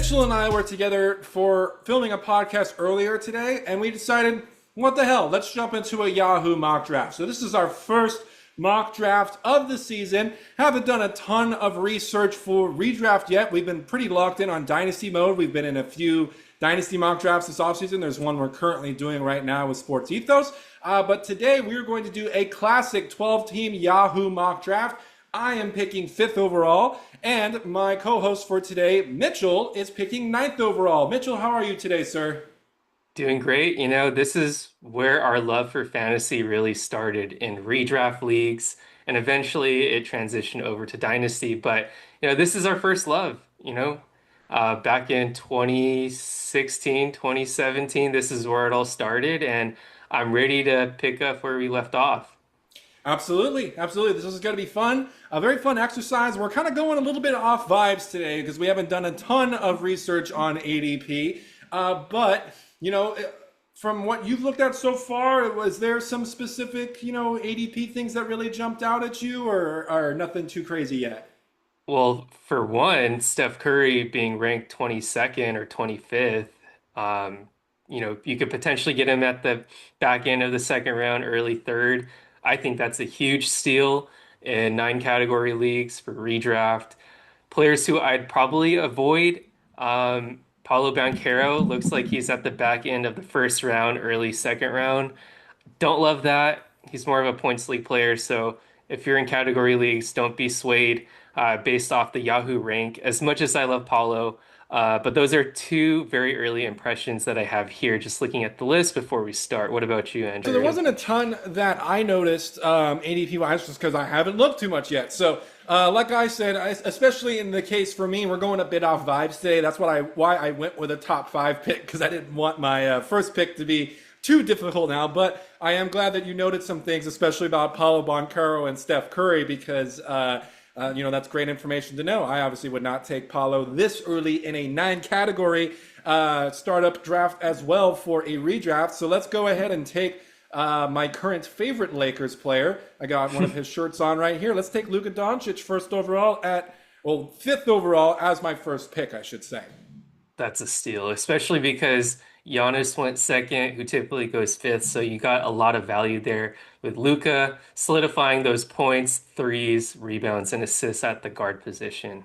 Mitchell and I were together for filming a podcast earlier today, and we decided, what the hell, let's jump into a Yahoo mock draft. So this is our first mock draft of the season. Haven't done a ton of research for redraft yet. We've been pretty locked in on Dynasty mode. We've been in a few Dynasty mock drafts this offseason. There's one we're currently doing right now with Sports Ethos. But today we're going to do a classic 12-team Yahoo mock draft. I am picking 5th overall, and my co-host for today, Mitchell, is picking 9th overall. Mitchell, how are you today, sir? Doing great. This is where our love for fantasy really started in redraft leagues, and eventually it transitioned over to Dynasty. But, this is our first love, back in 2016, 2017, this is where it all started, and I'm ready to pick up where we left off. Absolutely, absolutely. This is going to be fun. A very fun exercise. We're kind of going a little bit off vibes today because we haven't done a ton of research on ADP. But, from what you've looked at so far, was there some specific, ADP things that really jumped out at you or nothing too crazy yet? Well, for one, Steph Curry being ranked 22nd or 25th, you could potentially get him at the back end of the second round, early third. I think that's a huge steal in 9 category leagues for redraft. Players who I'd probably avoid, Paulo Banchero looks like he's at the back end of the first round, early second round. Don't love that. He's more of a points league player, so if you're in category leagues, don't be swayed based off the Yahoo rank. As much as I love Paulo, but those are two very early impressions that I have here, just looking at the list before we start. What about you, So there Andrew? wasn't a ton that I noticed ADP-wise just because I haven't looked too much yet. So like I said, especially in the case for me, we're going a bit off vibes today. That's why I went with a top 5 pick because I didn't want my first pick to be too difficult now. But I am glad that you noted some things, especially about Paulo Banchero and Steph Curry because that's great information to know. I obviously would not take Paulo this early in a 9 category startup draft as well for a redraft. So let's go ahead and take my current favorite Lakers player. I got one of his shirts on right here. Let's take Luka Doncic first overall well, 5th overall as my first pick, I should say. That's a steal, especially because Giannis went second, who typically goes fifth. So you got a lot of value there with Luka solidifying those points, threes, rebounds, and assists at the guard position.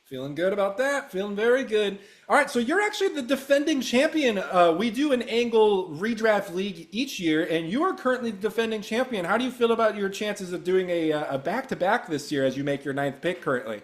Feeling good about that. Feeling very good. All right, so you're actually the defending champion. We do an angle redraft league each year, and you are currently the defending champion. How do you feel about your chances of doing a back-to-back this year as you make your 9th pick currently?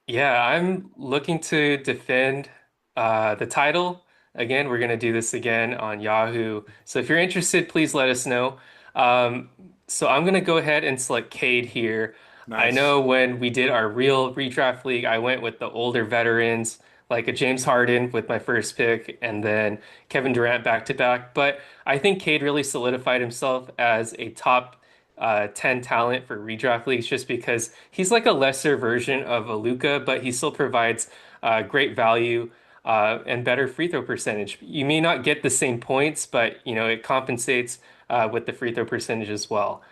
Yeah, I'm looking to defend the title. Again, we're going to do this again on Yahoo. So if you're interested, please let us know. So I'm going to go ahead and select Cade here. I Nice. know when we did our real redraft league, I went with the older veterans, like a James Harden with my first pick, and then Kevin Durant back to back. But I think Cade really solidified himself as a top 10 talent for redraft leagues just because he's like a lesser version of a Luka, but he still provides great value and better free throw percentage. You may not get the same points, but it compensates with the free throw percentage as well.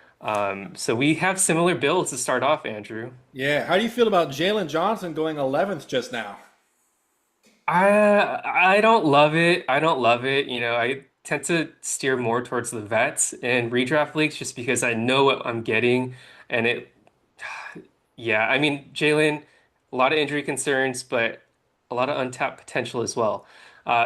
So we have similar builds to start off, Andrew. Yeah. How do you feel about Jalen Johnson going 11th just now? I don't love it. I don't love it. I tend to steer more towards the vets in redraft leagues just because I know what I'm getting, and yeah, I mean, Jalen, a lot of injury concerns, but a lot of untapped potential as well.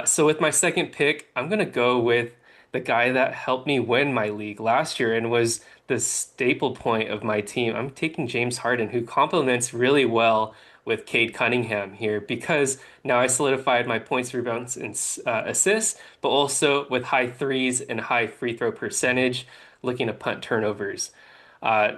So with my second pick, I'm gonna go with the guy that helped me win my league last year and was the staple point of my team. I'm taking James Harden, who complements really well with Cade Cunningham here because now I solidified my points, rebounds, and assists, but also with high threes and high free throw percentage, looking to punt turnovers.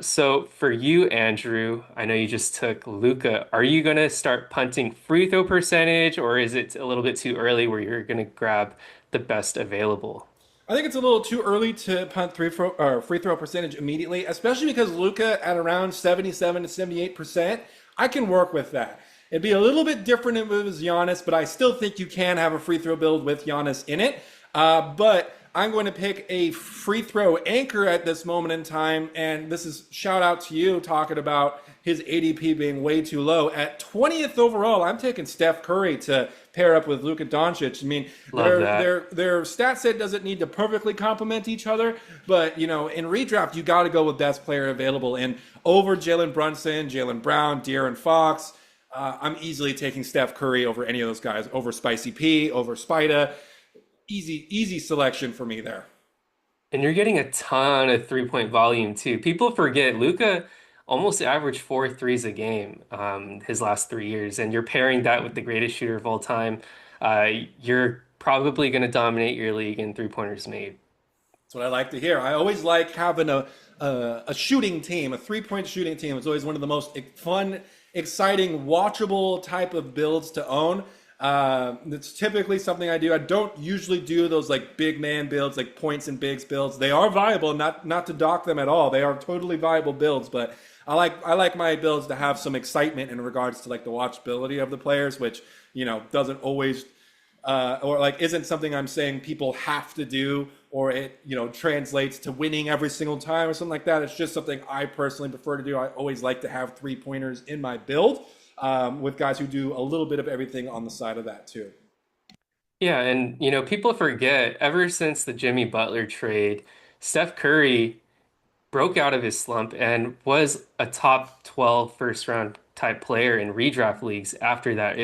So for you, Andrew, I know you just took Luca. Are you going to start punting free throw percentage, or is it a little bit too early where you're going to grab the best available? I think it's a little too early to punt free throw percentage immediately, especially because Luca at around 77 to 78%, I can work with that. It'd be a little bit different if it was Giannis, but I still think you can have a free throw build with Giannis in it. But I'm going to pick a free throw anchor at this moment in time. And this is shout out to you talking about his ADP being way too low. At 20th overall, I'm taking Steph Curry to pair up with Luka Doncic. I mean, Love that. their stat set doesn't need to perfectly complement each other, but you know, in redraft, you got to go with best player available. And over Jalen Brunson, Jalen Brown, De'Aaron Fox, I'm easily taking Steph Curry over any of those guys. Over Spicy P, over Spida. Easy selection for me there. And you're getting a ton of 3-point volume too. People forget Luca almost averaged 4 threes a game his last 3 years, and you're pairing that with the greatest shooter of all time. You're probably going to dominate your league in 3-pointers made. That's what I like to hear. I always like having a shooting team, a 3-point shooting team. It's always one of the most fun, exciting, watchable type of builds to own. It's typically something I do. I don't usually do those like big man builds, like points and bigs builds. They are viable, not to dock them at all. They are totally viable builds, but I like my builds to have some excitement in regards to like the watchability of the players, which doesn't always or like isn't something I'm saying people have to do, or it translates to winning every single time or something like that. It's just something I personally prefer to do. I always like to have 3-pointers in my build, with guys who do a little bit of everything on the side of that too. Yeah, and people forget ever since the Jimmy Butler trade, Steph Curry broke out of his slump and was a top 12 first round type player in redraft leagues after that.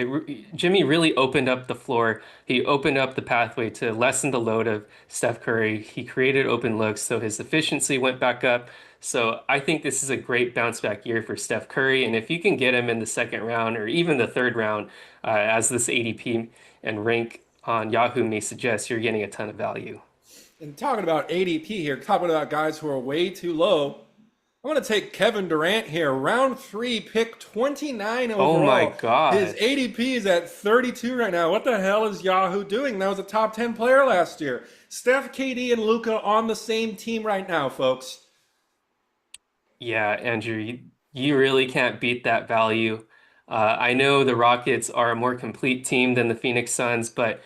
Jimmy really opened up the floor. He opened up the pathway to lessen the load of Steph Curry. He created open looks, so his efficiency went back up. So I think this is a great bounce back year for Steph Curry. And if you can get him in the second round or even the third round, as this ADP and rank on Yahoo may suggest, you're getting a ton of value. And talking about ADP here, talking about guys who are way too low, I'm going to take Kevin Durant here. Round 3, pick 29 Oh my overall. His God. ADP is at 32 right now. What the hell is Yahoo doing? That was a top 10 player last year. Steph, KD, and Luca on the same team right now, folks. Yeah, Andrew, you really can't beat that value. I know the Rockets are a more complete team than the Phoenix Suns, but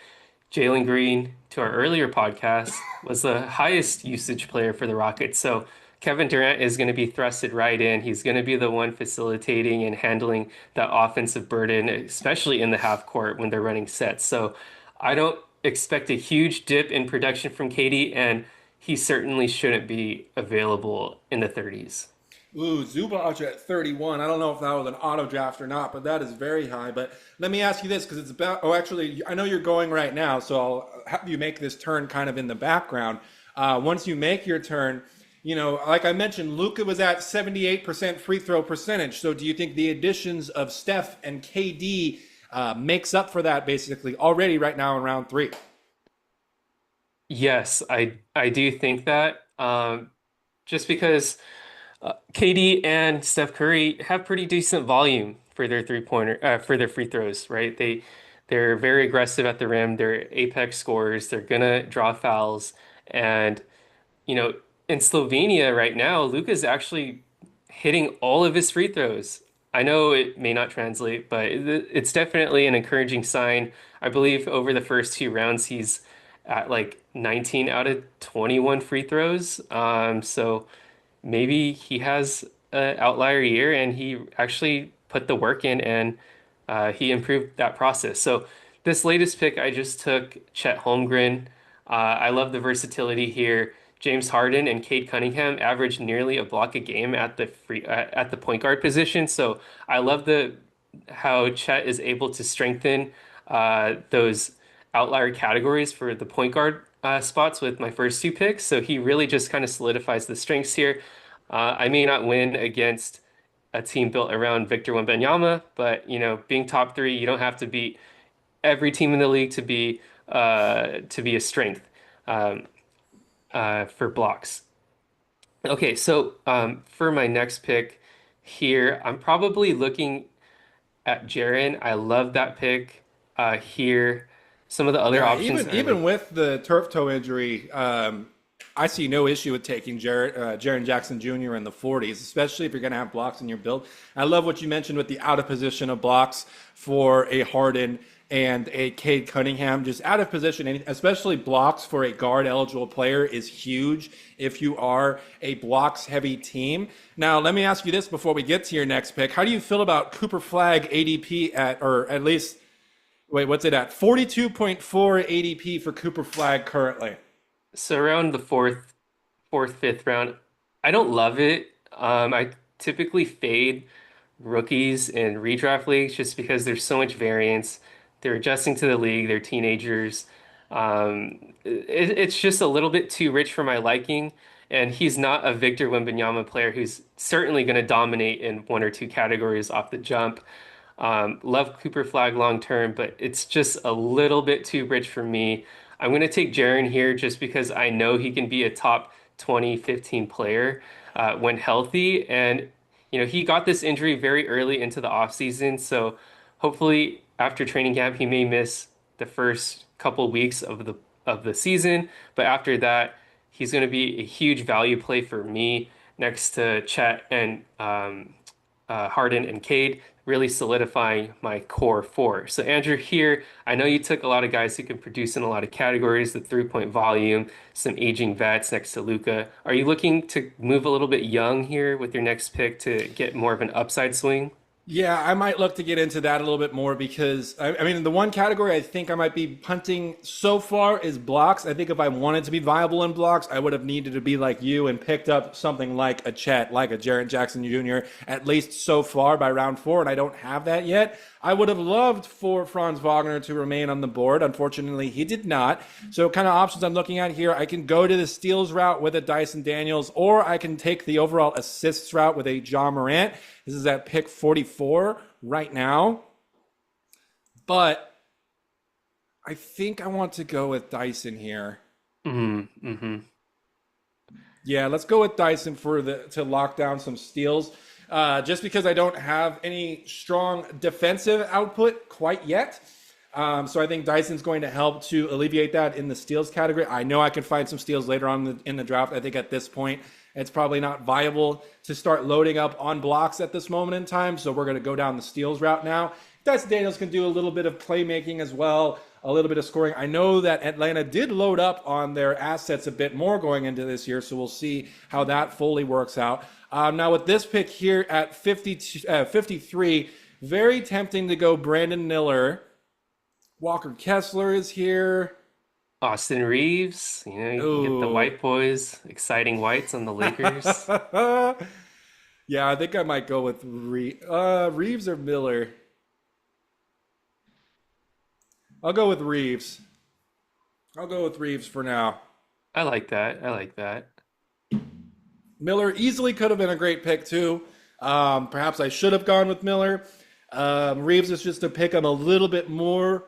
Jalen Green, to our earlier podcast, was the highest usage player for the Rockets. So Kevin Durant is going to be thrusted right in. He's going to be the one facilitating and handling that offensive burden, especially in the half court when they're running sets. So I don't expect a huge dip in production from KD, and he certainly shouldn't be available in the 30s. Ooh, Zubac at 31. I don't know if that was an auto draft or not, but that is very high. But let me ask you this, because it's about, oh, actually, I know you're going right now, so I'll have you make this turn kind of in the background. Once you make your turn, like I mentioned, Luka was at 78% free throw percentage. So do you think the additions of Steph and KD makes up for that basically already right now in round 3? Yes, I do think that. Just because KD and Steph Curry have pretty decent volume for their for their free throws, right? They're very aggressive at the rim. They're apex scorers. They're gonna draw fouls, and you know, in Slovenia right now, Luka's actually hitting all of his free throws. I know it may not translate, but it's definitely an encouraging sign. I believe over the first 2 rounds, he's at like 19 out of 21 free throws. So maybe he has an outlier year and he actually put the work in and he improved that process. So this latest pick, I just took Chet Holmgren. I love the versatility here. James Harden and Cade Cunningham average nearly a block a game at the at the point guard position. So I love the how Chet is able to strengthen those outlier categories for the point guard spots with my first 2 picks. So he really just kind of solidifies the strengths here. I may not win against a team built around Victor Wembanyama, but being top 3, you don't have to beat every team in the league to be a strength for blocks. Okay, so for my next pick here, I'm probably looking at Jaren. I love that pick here. Some of the other Yeah, options even are even like, with the turf toe injury, I see no issue with taking Jaren Jackson Jr. in the 40s, especially if you're going to have blocks in your build. I love what you mentioned with the out of position of blocks for a Harden and a Cade Cunningham just out of position, and especially blocks for a guard eligible player is huge if you are a blocks heavy team. Now, let me ask you this before we get to your next pick. How do you feel about Cooper Flag ADP at, or at least, wait, what's it at? 42.4 ADP for Cooper Flag currently. So around the fifth round, I don't love it. I typically fade rookies in redraft leagues just because there's so much variance. They're adjusting to the league, they're teenagers. It's just a little bit too rich for my liking. And he's not a Victor Wembanyama player who's certainly going to dominate in one or two categories off the jump. Love Cooper Flag long term, but it's just a little bit too rich for me. I'm going to take Jaren here just because I know he can be a top 20, 15 player when healthy. And, he got this injury very early into the offseason. So hopefully after training camp, he may miss the first couple weeks of the season. But after that, he's going to be a huge value play for me next to Chet and Harden and Cade, really solidifying my core four. So Andrew, here, I know you took a lot of guys who can produce in a lot of categories, the 3-point volume, some aging vets next to Luca. Are you looking to move a little bit young here with your next pick to get more of an upside swing? Yeah, I might look to get into that a little bit more because I mean, the one category I think I might be punting so far is blocks. I think if I wanted to be viable in blocks, I would have needed to be like you and picked up something like a Chet, like a Jaren Jackson Jr., at least so far by round four, and I don't have that yet. I would have loved for Franz Wagner to remain on the board. Unfortunately, he did not. So, kind of options I'm looking at here, I can go to the steals route with a Dyson Daniels, or I can take the overall assists route with a John Morant. This is at pick 44 right now. But I think I want to go with Dyson here. Mm-hmm. Mm-hmm. Yeah, let's go with Dyson for to lock down some steals. Just because I don't have any strong defensive output quite yet. So I think Dyson's going to help to alleviate that in the steals category. I know I can find some steals later on in the draft. I think at this point, it's probably not viable to start loading up on blocks at this moment in time. So we're going to go down the steals route now. Dyson Daniels can do a little bit of playmaking as well, a little bit of scoring. I know that Atlanta did load up on their assets a bit more going into this year, so we'll see how that fully works out. Now with this pick here at 53, very tempting to go Brandon Miller. Walker Kessler is here. Austin Reeves, you can get the Ooh. white boys, exciting whites on the Lakers. Yeah, I think I might go with Reeves or Miller. I'll go with Reeves. I'll go with Reeves for now. I like that. I like that. Miller easily could have been a great pick too. Perhaps I should have gone with Miller. Reeves is just a pick I'm a little bit more,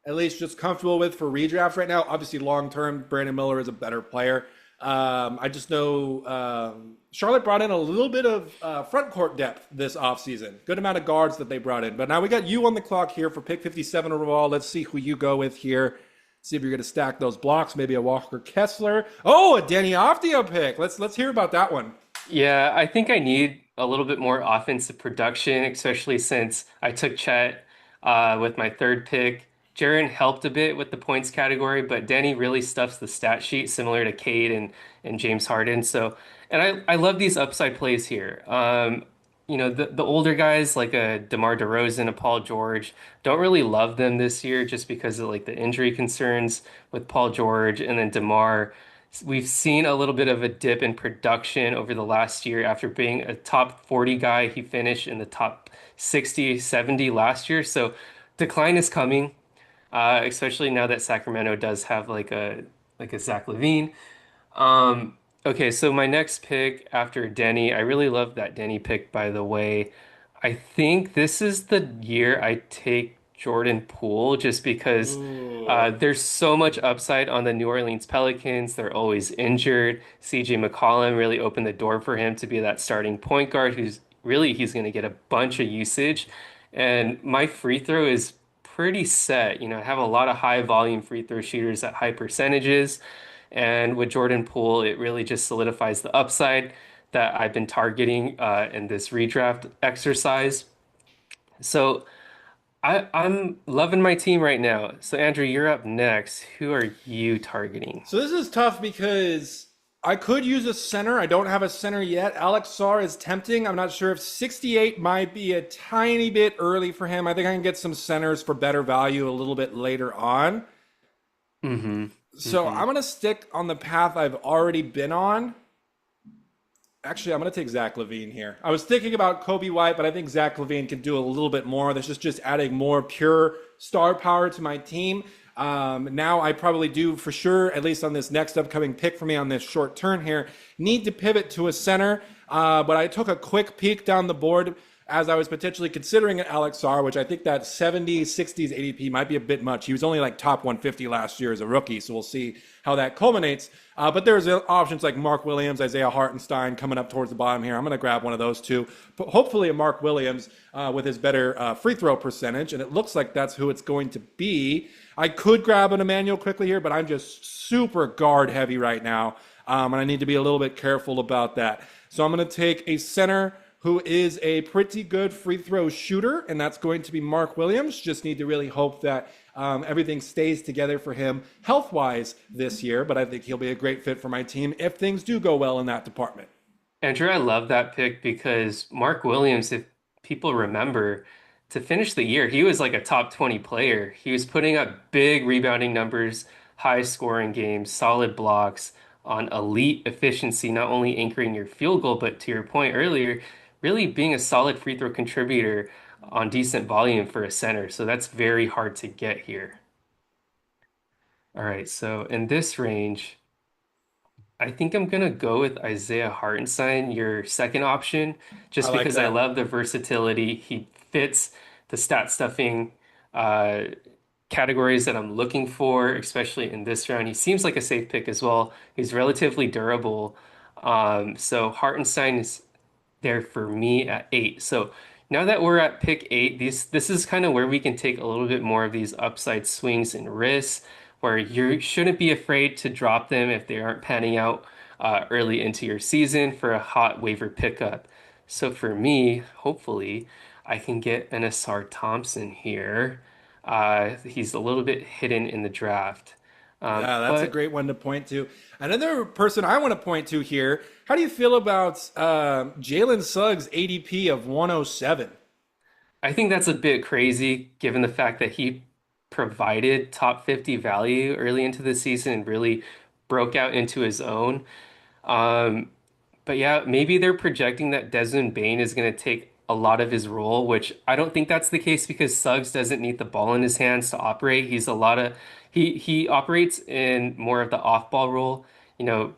at least just comfortable with for redraft right now. Obviously, long term, Brandon Miller is a better player. I just know Charlotte brought in a little bit of front court depth this offseason. Good amount of guards that they brought in. But now we got you on the clock here for pick 57 overall. Let's see who you go with here. See if you're going to stack those blocks. Maybe a Walker Kessler. Oh, a Denny Avdia pick. Let's hear about that one. Yeah, I think I need a little bit more offensive production, especially since I took Chet with my third pick. Jaren helped a bit with the points category, but Danny really stuffs the stat sheet similar to Cade and James Harden. So, and I love these upside plays here. The older guys like a DeMar DeRozan, a Paul George, don't really love them this year just because of like the injury concerns with Paul George and then DeMar. We've seen a little bit of a dip in production over the last year after being a top 40 guy. He finished in the top 60, 70 last year. So decline is coming, especially now that Sacramento does have like a Zach LaVine. Okay, so my next pick after Denny, I really love that Denny pick, by the way. I think this is the year I take Jordan Poole just because Ooh. there's so much upside on the New Orleans Pelicans. They're always injured. CJ McCollum really opened the door for him to be that starting point guard who's really he's going to get a bunch of usage. And my free throw is pretty set. I have a lot of high volume free throw shooters at high percentages. And with Jordan Poole, it really just solidifies the upside that I've been targeting in this redraft exercise. So I'm loving my team right now. So Andrew, you're up next. Who are you targeting? So this is tough because I could use a center. I don't have a center yet. Alex Sarr is tempting. I'm not sure if 68 might be a tiny bit early for him. I think I can get some centers for better value a little bit later on. Mm-hmm. So Mm-hmm. I'm going to stick on the path I've already been on. Actually, I'm going to take Zach LaVine here. I was thinking about Kobe White, but I think Zach LaVine can do a little bit more. This is just adding more pure star power to my team. Now I probably do for sure, at least on this next upcoming pick for me on this short turn here, need to pivot to a center. But I took a quick peek down the board as I was potentially considering an Alex Sarr, which I think that 70s, 60s ADP might be a bit much. He was only like top 150 last year as a rookie, so we'll see how that culminates. But there's options like Mark Williams, Isaiah Hartenstein coming up towards the bottom here. I'm going to grab one of those two. But hopefully a Mark Williams with his better free throw percentage, and it looks like that's who it's going to be. I could grab an Emmanuel quickly here, but I'm just super guard heavy right now, and I need to be a little bit careful about that. So I'm going to take a center who is a pretty good free throw shooter, and that's going to be Mark Williams. Just need to really hope that everything stays together for him health-wise this year, but I think he'll be a great fit for my team if things do go well in that department. Andrew, I love that pick because Mark Williams, if people remember, to finish the year, he was like a top 20 player. He was putting up big rebounding numbers, high scoring games, solid blocks on elite efficiency, not only anchoring your field goal, but to your point earlier, really being a solid free throw contributor on decent volume for a center. So that's very hard to get here. All right, so in this range, I think I'm gonna go with Isaiah Hartenstein, your second option, I just like because I that. love the versatility. He fits the stat stuffing uh, categories that I'm looking for, especially in this round. He seems like a safe pick as well. He's relatively durable. So Hartenstein is there for me at 8. So now that we're at pick 8, this is kind of where we can take a little bit more of these upside swings and risks, where you shouldn't be afraid to drop them if they aren't panning out early into your season for a hot waiver pickup. So for me, hopefully, I can get an Asar Thompson here. He's a little bit hidden in the draft. Yeah, that's a But great one to point to. Another person I want to point to here. How do you feel about Jalen Suggs' ADP of 107? I think that's a bit crazy given the fact that he provided top 50 value early into the season and really broke out into his own. Um, but yeah, maybe they're projecting that Desmond Bane is going to take a lot of his role, which I don't think that's the case because Suggs doesn't need the ball in his hands to operate. He operates in more of the off-ball role,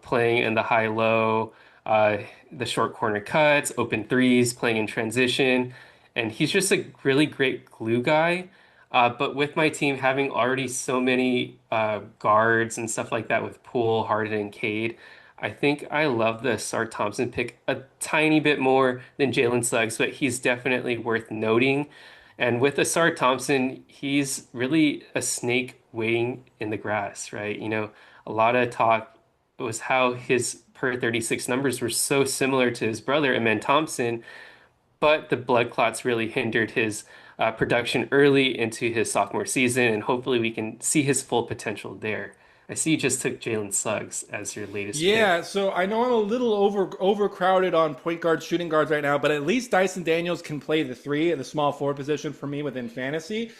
playing in the high-low, uh, the short corner cuts, open threes, playing in transition, and he's just a really great glue guy. But with my team having already so many guards and stuff like that with Poole, Harden, and Cade. I think I love the Sar Thompson pick a tiny bit more than Jalen Suggs, but he's definitely worth noting. And with Asar Thompson, he's really a snake waiting in the grass, right? A lot of talk was how his per 36 numbers were so similar to his brother, Amen Thompson, but the blood clots really hindered his production early into his sophomore season, and hopefully we can see his full potential there. I see you just took Jalen Suggs as your latest Yeah, pick. so I know I'm a little overcrowded on point guards, shooting guards right now, but at least Dyson Daniels can play the three at the small forward position for me within fantasy.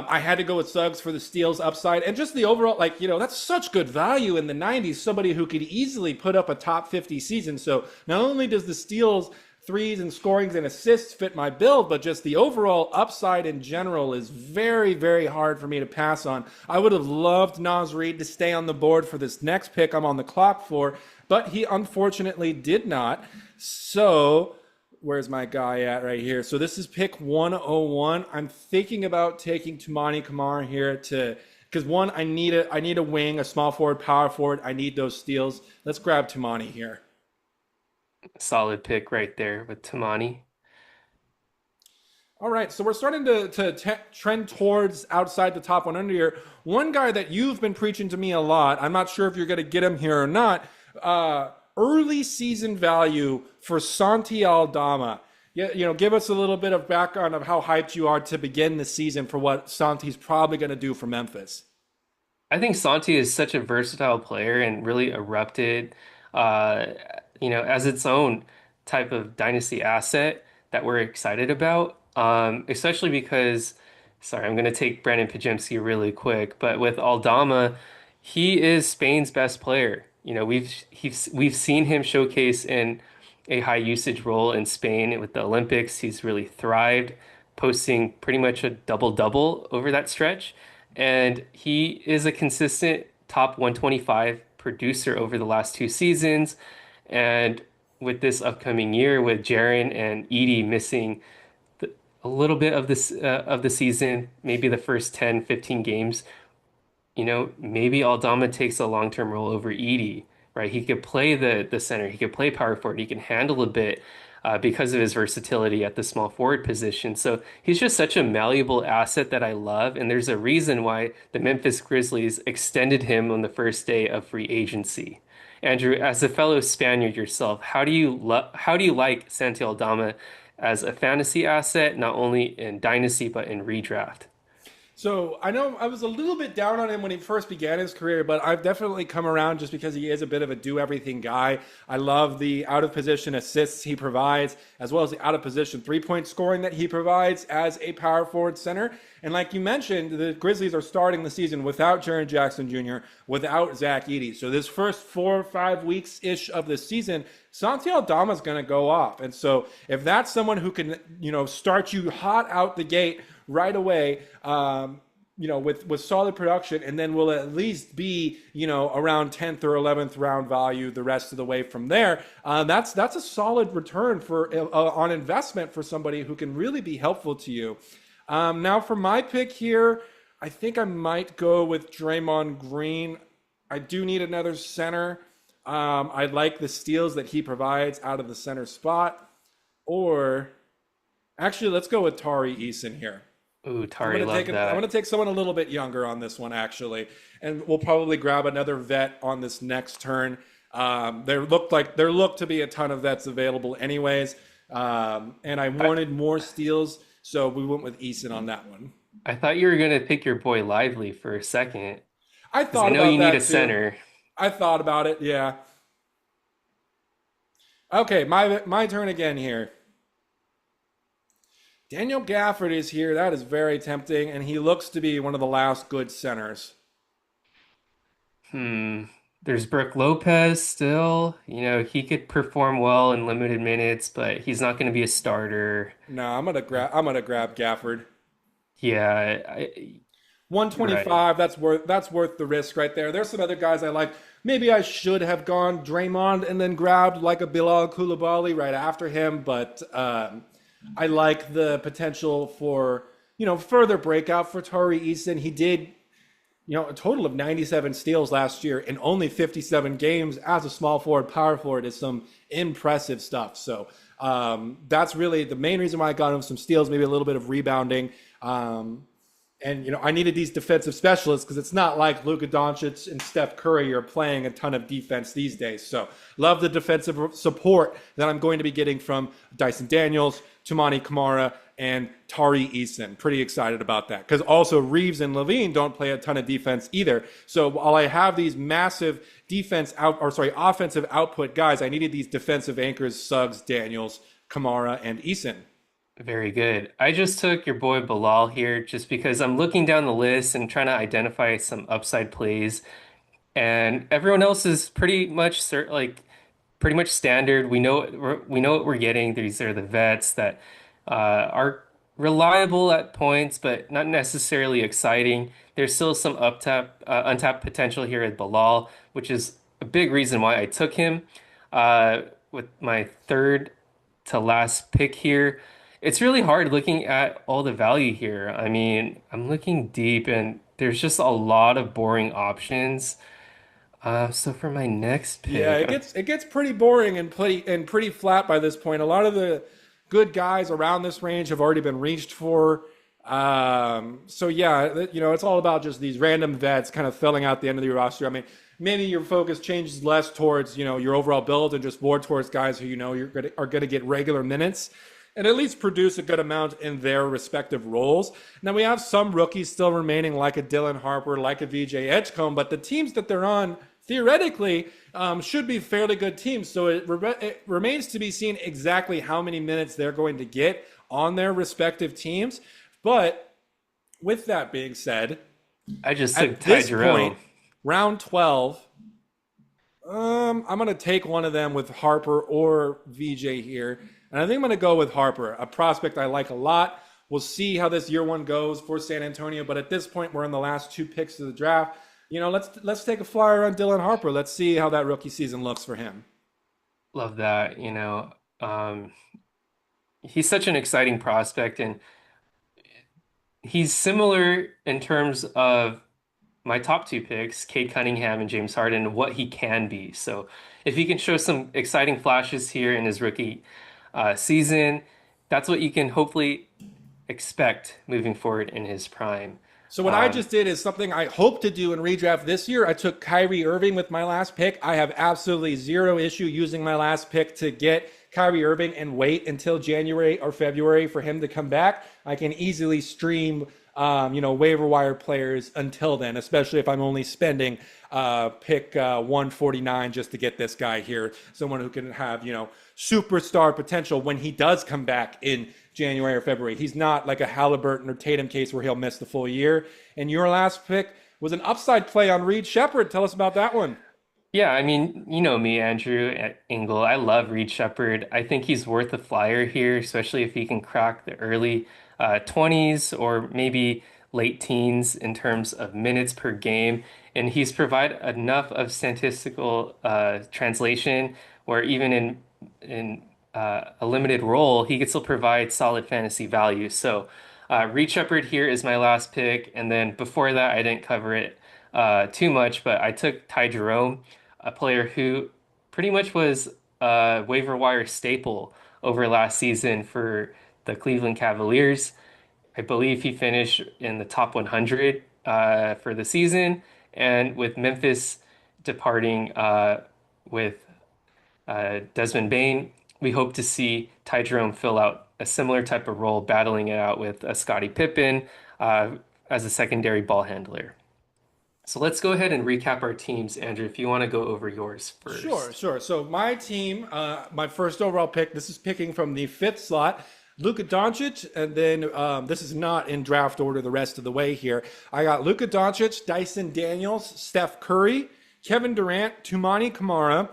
I had to go with Suggs for the steals upside and just the overall, that's such good value in the 90s. Somebody who could easily put up a top 50 season. So not only does the steals, threes, and scorings and assists fit my build, but just the overall upside in general is very, very hard for me to pass on. I would have loved Nas Reed to stay on the board for this next pick I'm on the clock for, but he unfortunately did not. So where's my guy at right here? So this is pick 101. I'm thinking about taking Tumani Kamara here to because one, I need a wing, a small forward, power forward. I need those steals. Let's grab Tumani here. Solid pick right there with Tamani. All right, so we're starting to trend towards outside the top 100 here. One guy that you've been preaching to me a lot, I'm not sure if you're going to get him here or not, early season value for Santi Aldama. Yeah, give us a little bit of background of how hyped you are to begin the season for what Santi's probably going to do for Memphis. I think Santi is such a versatile player and really erupted, uh, as its own type of dynasty asset that we're excited about. Especially because, sorry, I'm going to take Brandon Pajemski really quick, but with Aldama, he is Spain's best player. We've seen him showcase in a high usage role in Spain with the Olympics. He's really thrived, posting pretty much a double-double over that stretch. And he is a consistent top 125 producer over the last 2 seasons. And with this upcoming year, with Jaren and Edie missing a little bit of this of the season, maybe the first 10, 15 games, maybe Aldama takes a long-term role over Edie, right? He could play the center, he could play power forward, he can handle a bit because of his versatility at the small forward position. So he's just such a malleable asset that I love, and there's a reason why the Memphis Grizzlies extended him on the first day of free agency. Andrew, as a fellow Spaniard yourself, how do you like Santi Aldama as a fantasy asset, not only in dynasty but in redraft? So I know I was a little bit down on him when he first began his career, but I've definitely come around just because he is a bit of a do everything guy. I love the out of position assists he provides, as well as the out of position 3-point scoring that he provides as a power forward center. And like you mentioned, the Grizzlies are starting the season without Jaren Jackson Jr., without Zach Edey. So this first 4 or 5 weeks ish of the season, Santi Aldama is going to go off. And so if that's someone who can, start you hot out the gate right away, with solid production, and then will at least be, around 10th or 11th round value the rest of the way from there. That's a solid return for on investment for somebody who can really be helpful to you. Now for my pick here, I think I might go with Draymond Green. I do need another center. I like the steals that he provides out of the center spot. Or actually, let's go with Tari Eason here. Ooh, Tari, love I'm that. gonna take someone a little bit younger on this one actually, and we'll probably grab another vet on this next turn. There looked to be a ton of vets available anyways, and I wanted more steals, so we went with Eason on that one. I thought you were gonna pick your boy Lively for a second, I because I thought know about you need a that too. center. I thought about it, yeah. Okay, my turn again here. Daniel Gafford is here. That is very tempting, and he looks to be one of the last good centers. Hmm. There's Brooke Lopez still. He could perform well in limited minutes, but he's not going to be a starter. No, I'm gonna grab Gafford. Yeah, right. 125, that's worth the risk right there. There's some other guys I like. Maybe I should have gone Draymond and then grabbed like a Bilal Coulibaly right after him, but I like the potential for further breakout for Tari Eason. He did a total of 97 steals last year in only 57 games as a small forward, power forward is some impressive stuff. So that's really the main reason why I got him some steals, maybe a little bit of rebounding. And I needed these defensive specialists because it's not like Luka Doncic and Steph Curry are playing a ton of defense these days. So love the defensive support that I'm going to be getting from Dyson Daniels, Tumani Kamara, and Tari Eason. Pretty excited about that because also Reeves and Levine don't play a ton of defense either. So while I have these massive offensive output guys, I needed these defensive anchors: Suggs, Daniels, Kamara, and Eason. Very good. I just took your boy Bilal here just because I'm looking down the list and trying to identify some upside plays, and everyone else is pretty much standard. We know what we're getting. These are the vets that are reliable at points, but not necessarily exciting. There's still some untapped potential here at Bilal, which is a big reason why I took him with my third to last pick here. It's really hard looking at all the value here. I mean, I'm looking deep and there's just a lot of boring options. So for my next Yeah, pick, it gets pretty boring and pretty flat by this point. A lot of the good guys around this range have already been reached for. So yeah, it's all about just these random vets kind of filling out the end of your roster. I mean, maybe your focus changes less towards your overall build and just more towards guys who are going to get regular minutes. and at least produce a good amount in their respective roles. Now we have some rookies still remaining, like a Dylan Harper, like a VJ Edgecombe, but the teams that they're on theoretically should be fairly good teams. So it remains to be seen exactly how many minutes they're going to get on their respective teams. But with that being said, I just took at Ty this point, Jerome. round 12, I'm going to take one of them with Harper or VJ here. And I think I'm going to go with Harper, a prospect I like a lot. We'll see how this year one goes for San Antonio. But at this point, we're in the last two picks of the draft. Let's take a flyer on Dylan Harper. Let's see how that rookie season looks for him. Love that, Um, he's such an exciting prospect, and he's similar in terms of my top two picks, Cade Cunningham and James Harden, what he can be. So if he can show some exciting flashes here in his rookie season, that's what you can hopefully expect moving forward in his prime. So what I Um, just did is something I hope to do in redraft this year. I took Kyrie Irving with my last pick. I have absolutely zero issue using my last pick to get Kyrie Irving and wait until January or February for him to come back. I can easily stream, waiver wire players until then, especially if I'm only spending pick 149 just to get this guy here, someone who can have superstar potential when he does come back in January or February. He's not like a Halliburton or Tatum case where he'll miss the full year. And your last pick was an upside play on Reed Shepard. Tell us about that one. Yeah, I mean, you know me, Andrew at Engel. I love Reed Shepard. I think he's worth a flyer here, especially if he can crack the early 20s or maybe late teens in terms of minutes per game. And he's provided enough of statistical translation where even in a limited role, he can still provide solid fantasy value. So Reed Shepard here is my last pick. And then before that, I didn't cover it too much, but I took Ty Jerome, a player who pretty much was a waiver wire staple over last season for the Cleveland Cavaliers. I believe he finished in the top 100 for the season, and with Memphis departing with Desmond Bain, we hope to see Ty Jerome fill out a similar type of role, battling it out with Scottie Pippen uh, as a secondary ball handler. So let's go ahead and recap our teams, Andrew, if you want to go over yours Sure, first. sure. So my team, my first overall pick, this is picking from the fifth slot. Luka Doncic, and then this is not in draft order the rest of the way here. I got Luka Doncic, Dyson Daniels, Steph Curry, Kevin Durant, Tumani Kamara,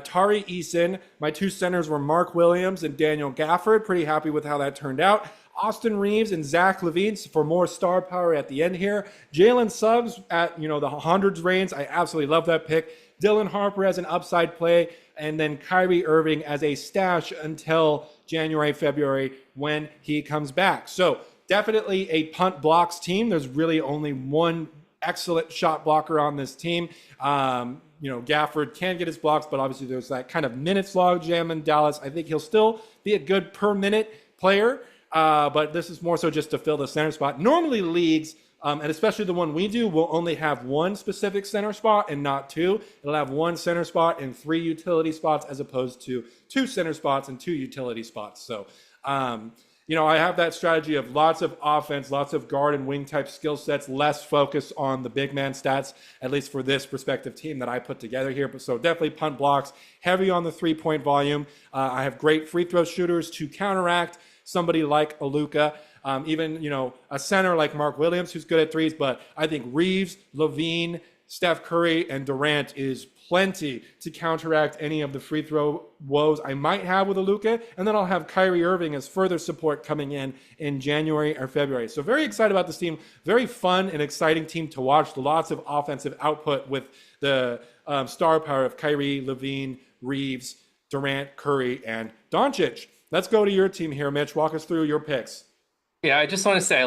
Tari Eason. My two centers were Mark Williams and Daniel Gafford. Pretty happy with how that turned out. Austin Reeves and Zach Levine for more star power at the end here. Jalen Suggs at the hundreds range. I absolutely love that pick. Dylan Harper as an upside play, and then Kyrie Irving as a stash until January, February when he comes back. So definitely a punt blocks team. There's really only one excellent shot blocker on this team. Gafford can get his blocks, but obviously there's that kind of minutes log jam in Dallas. I think he'll still be a good per minute player, but this is more so just to fill the center spot. Normally leagues, and especially the one we do, will only have one specific center spot and not two. It'll have one center spot and three utility spots as opposed to two center spots and two utility spots. So, I have that strategy of lots of offense, lots of guard and wing type skill sets, less focus on the big man stats, at least for this prospective team that I put together here. But so definitely punt blocks, heavy on the 3-point volume. I have great free throw shooters to counteract somebody like a Luka. Even a center like Mark Williams who's good at threes, but I think Reeves, Levine, Steph Curry, and Durant is plenty to counteract any of the free throw woes I might have with a Luka, and then I'll have Kyrie Irving as further support coming in January or February. So very excited about this team. Very fun and exciting team to watch. Lots of offensive output with the star power of Kyrie, Levine, Reeves, Durant, Curry, and Doncic. Let's go to your team here, Mitch. Walk us through your picks. Yeah, I just want to say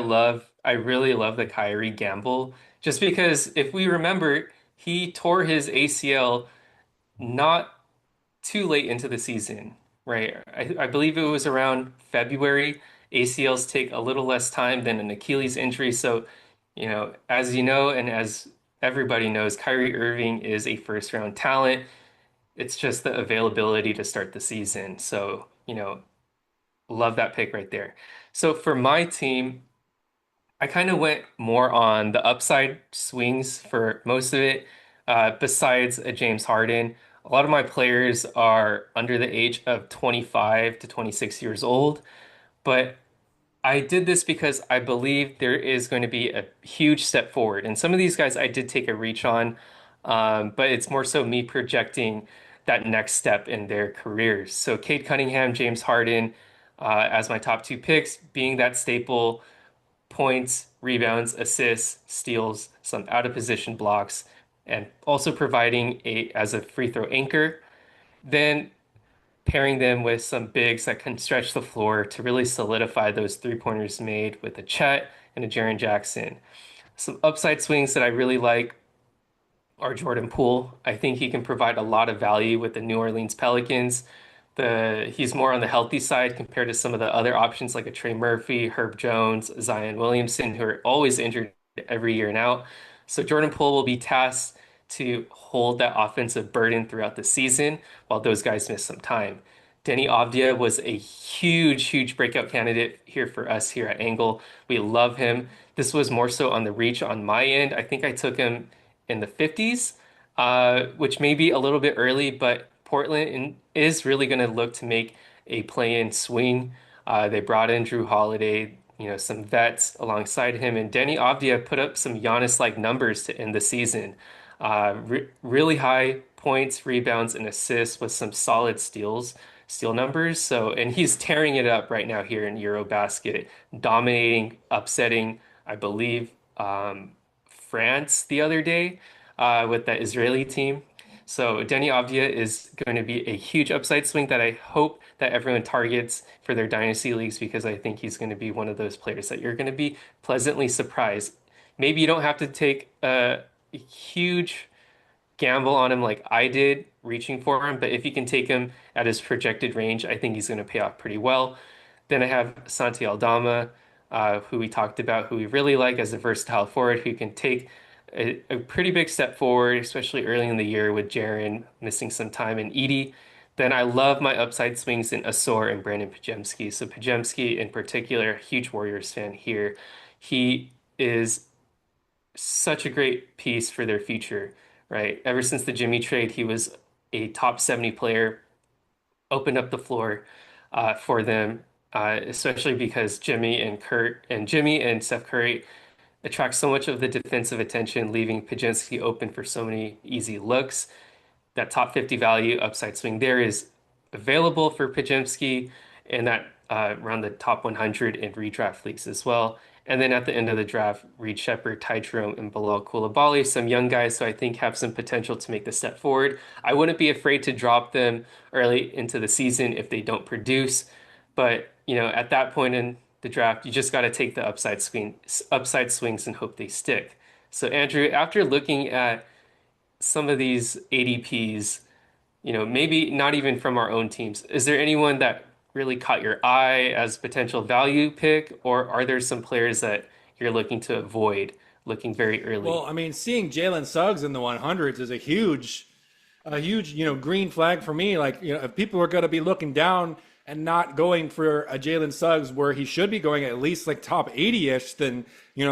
I really love the Kyrie gamble, just because if we remember, he tore his ACL not too late into the season, right? I believe it was around February. ACLs take a little less time than an Achilles injury. So, as you know, and as everybody knows, Kyrie Irving is a first round talent. It's just the availability to start the season. So, Love that pick right there. So for my team, I kind of went more on the upside swings for most of it. Besides a James Harden, a lot of my players are under the age of 25 to 26 years old. But I did this because I believe there is going to be a huge step forward. And some of these guys I did take a reach on, but it's more so me projecting that next step in their careers. So Cade Cunningham, James Harden, as my top two picks, being that staple points, rebounds, assists, steals, some out of position blocks, and also providing a as a free throw anchor. Then pairing them with some bigs that can stretch the floor to really solidify those three-pointers made with a Chet and a Jaren Jackson. Some upside swings that I really like are Jordan Poole. I think he can provide a lot of value with the New Orleans Pelicans. He's more on the healthy side compared to some of the other options like a Trey Murphy, Herb Jones, Zion Williamson, who are always injured every year and out. So Jordan Poole will be tasked to hold that offensive burden throughout the season while those guys miss some time. Denny Avdia was a huge breakout candidate here for us here at Angle. We love him. This was more so on the reach on my end. I think I took him in the 50s, which may be a little bit early, but is really going to look to make a play-in swing. They brought in Drew Holiday, some vets alongside him, and Denny Avdia put up some Giannis-like numbers to end the season. Really high points, rebounds, and assists with some solid steal numbers. So, and he's tearing it up right now here in Eurobasket, dominating, upsetting, I believe, France the other day with that Israeli team. So Denny Avdia is going to be a huge upside swing that I hope that everyone targets for their dynasty leagues because I think he's going to be one of those players that you're going to be pleasantly surprised. Maybe you don't have to take a huge gamble on him like I did, reaching for him. But if you can take him at his projected range, I think he's going to pay off pretty well. Then I have Santi Aldama, who we talked about, who we really like as a versatile forward who can take a pretty big step forward, especially early in the year with Jaren missing some time and Edie. Then I love my upside swings in Asor and Brandon Pajemski. So Pajemski in particular, huge Warriors fan here. He is such a great piece for their future, right? Ever since the Jimmy trade, he was a top 70 player, opened up the floor for them, especially because Jimmy and Steph Curry attract so much of the defensive attention, leaving Pajinski open for so many easy looks. That top 50 value upside swing there is available for Pajemski and that around the top 100 in redraft leagues as well. And then at the end of the draft, Reed Shepherd, Ty Jerome, and Bilal Coulibaly, some young guys who I think have some potential to make the step forward. I wouldn't be afraid to drop them early into the season if they don't produce. But, at that point in the draft, you just got to take the upside swings and hope they stick. So, Andrew, after looking at some of these ADPs, maybe not even from our own teams. Is there anyone that really caught your eye as potential value pick, or are there some players that you're looking to avoid looking very Well, early? I mean, seeing Jalen Suggs in the 100s is a huge, green flag for me. Like, if people are going to be looking down and not going for a Jalen Suggs where he should be going at least like top 80-ish, then,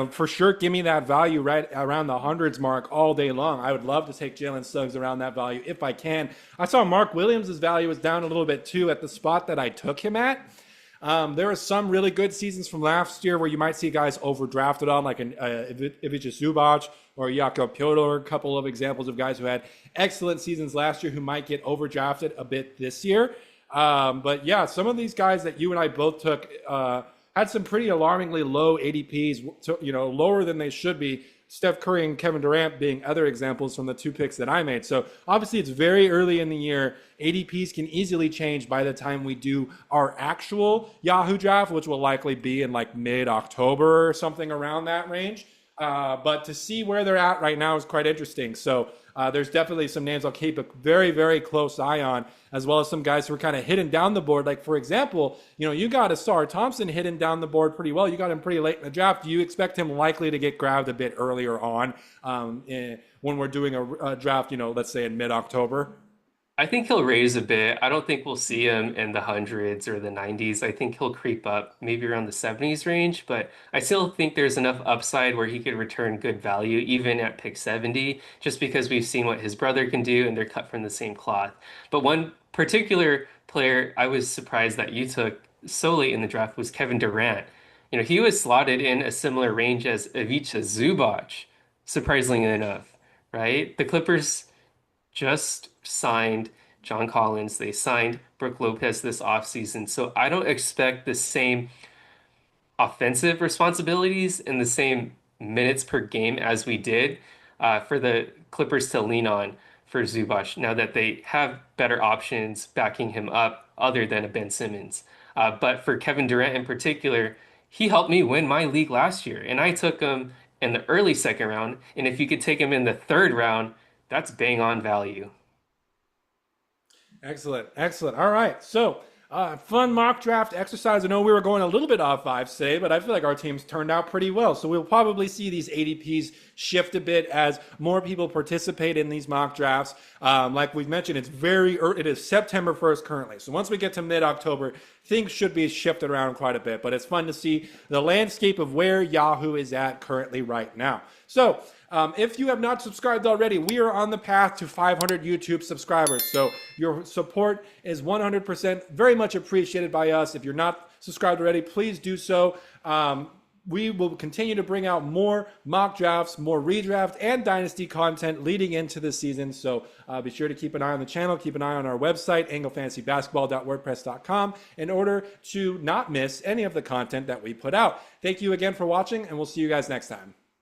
for sure, give me that value right around the hundreds mark all day long. I would love to take Jalen Suggs around that value if I can. I saw Mark Williams' value was down a little bit too at the spot that I took him at. There are some really good seasons from last year where you might see guys overdrafted on, like Ivica Zubac or Jakob Pjotr, a couple of examples of guys who had excellent seasons last year who might get overdrafted a bit this year. But yeah, some of these guys that you and I both took had some pretty alarmingly low ADPs, lower than they should be. Steph Curry and Kevin Durant being other examples from the two picks that I made. So obviously it's very early in the year. ADPs can easily change by the time we do our actual Yahoo draft, which will likely be in like mid-October or something around that range. But to see where they're at right now is quite interesting. So there's definitely some names I'll keep a very, very close eye on, as well as some guys who are kind of hidden down the board. Like, for example, you got Asar Thompson hidden down the board pretty well. You got him pretty late in the draft. Do you expect him likely to get grabbed a bit earlier on when we're doing a draft, let's say in mid-October? I think he'll raise a bit. I don't think we'll see him in the hundreds or the 90s. I think he'll creep up maybe around the 70s range, but I still think there's enough upside where he could return good value even at pick 70, just because we've seen what his brother can do and they're cut from the same cloth. But one particular player I was surprised that you took so late in the draft was Kevin Durant. He was slotted in a similar range as Ivica Zubac, surprisingly enough, right? The Clippers just signed John Collins. They signed Brooke Lopez this offseason. So I don't expect the same offensive responsibilities and the same minutes per game as we did for the Clippers to lean on for Zubac now that they have better options backing him up other than a Ben Simmons. But for Kevin Durant in particular, he helped me win my league last year, and I took him in the early second round. And if you could take him in the third round, that's bang on value. Excellent, excellent. All right, so fun mock draft exercise. I know we were going a little bit off vibes today, but I feel like our teams turned out pretty well. So we'll probably see these ADPs shift a bit as more people participate in these mock drafts. Like we've mentioned, it is September 1st currently. So once we get to mid-October, things should be shifted around quite a bit. But it's fun to see the landscape of where Yahoo is at currently right now. So if you have not subscribed already, we are on the path to 500 YouTube subscribers. So your support is 100% very much appreciated by us. If you're not subscribed already, please do so. We will continue to bring out more mock drafts, more redraft, and dynasty content leading into the season. So be sure to keep an eye on the channel, keep an eye on our website, anglefantasybasketball.wordpress.com, in order to not miss any of the content that we put out. Thank you again for watching, and we'll see you guys next time.